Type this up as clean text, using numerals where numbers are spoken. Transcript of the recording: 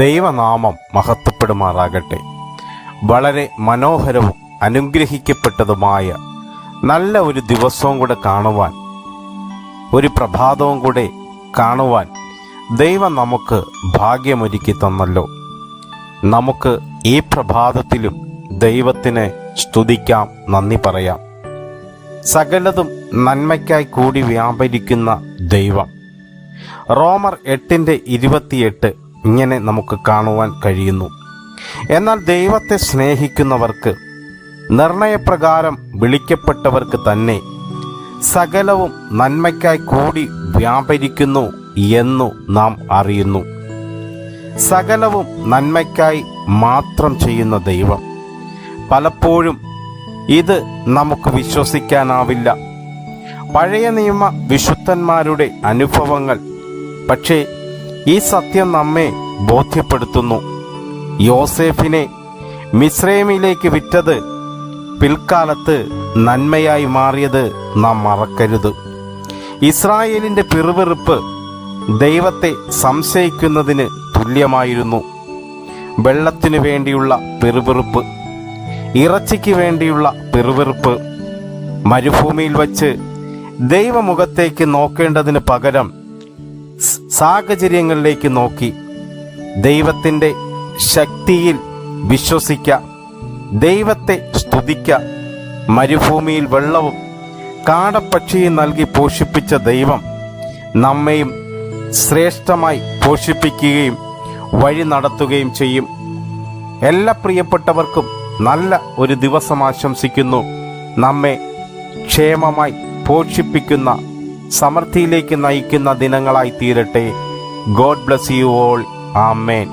ദൈവനാമം മഹത്വപ്പെടുമാറാകട്ടെ. വളരെ മനോഹരവും അനുഗ്രഹിക്കപ്പെട്ടതുമായ നല്ല ഒരു ദിവസവും കൂടെ കാണുവാൻ, ഒരു പ്രഭാതവും കൂടെ കാണുവാൻ ദൈവം നമുക്ക് ഭാഗ്യമൊരുക്കി തന്നല്ലോ. നമുക്ക് ഈ പ്രഭാതത്തിലും ദൈവത്തിനെ സ്തുതിക്കാം, നന്ദി പറയാം. സകലതും നന്മയ്ക്കായി കൂടി വ്യാപരിക്കുന്ന ദൈവം. റോമർ 8:28 ഇങ്ങനെ നമുക്ക് കാണുവാൻ കഴിയുന്നു. എന്നാൽ ദൈവത്തെ സ്നേഹിക്കുന്നവർക്ക്, നിർണയപ്രകാരം വിളിക്കപ്പെട്ടവർക്ക് തന്നെ സകലവും നന്മയ്ക്കായി കൂടി വ്യാപരിക്കുന്നു എന്നു നാം അറിയുന്നു. സകലവും നന്മയ്ക്കായി മാത്രം ചെയ്യുന്ന ദൈവം. പലപ്പോഴും ഇത് നമുക്ക് വിശ്വസിക്കാനാവില്ല. പഴയ നിയമ വിശുദ്ധന്മാരുടെ അനുഭവങ്ങൾ പക്ഷേ ഈ സത്യം നമ്മെ ബോധ്യപ്പെടുത്തുന്നു. യോസേഫിനെ മിസ്രൈമിലേക്ക് വിറ്റത് പിൽക്കാലത്ത് നന്മയായി മാറിയത് നാം മറക്കരുത്. ഇസ്രായേലിൻ്റെ പിറുപിറുപ്പ് ദൈവത്തെ സംശയിക്കുന്നതിന് തുല്യമായിരുന്നു. വെള്ളത്തിനു വേണ്ടിയുള്ള പിറുപിറുപ്പ്, ഇറച്ചിക്ക് വേണ്ടിയുള്ള പിറുപിറുപ്പ്, മരുഭൂമിയിൽ വച്ച് ദൈവമുഖത്തേക്ക് നോക്കേണ്ടതിന് പകരം സാഹചര്യങ്ങളിലേക്ക് നോക്കി ദൈവത്തിൻ്റെ ശക്തിയിൽ വിശ്വസിക്ക, ദൈവത്തെ സ്തുതിക്ക. മരുഭൂമിയിൽ വെള്ളവും കാടപ്പക്ഷിയും നൽകി പോഷിപ്പിച്ച ദൈവം നമ്മെയും ശ്രേഷ്ഠമായി പോഷിപ്പിക്കുകയും വഴി നടത്തുകയും ചെയ്യും. എല്ലാ പ്രിയപ്പെട്ടവർക്കും നല്ല ഒരു ദിവസം ആശംസിക്കുന്നു. നമ്മെ ക്ഷേമമായി പോഷിപ്പിക്കുന്ന, സമൃദ്ധിയിലേക്ക് നയിക്കുന്ന ദിനങ്ങളായി തീരട്ടെ. God bless you all. Amen.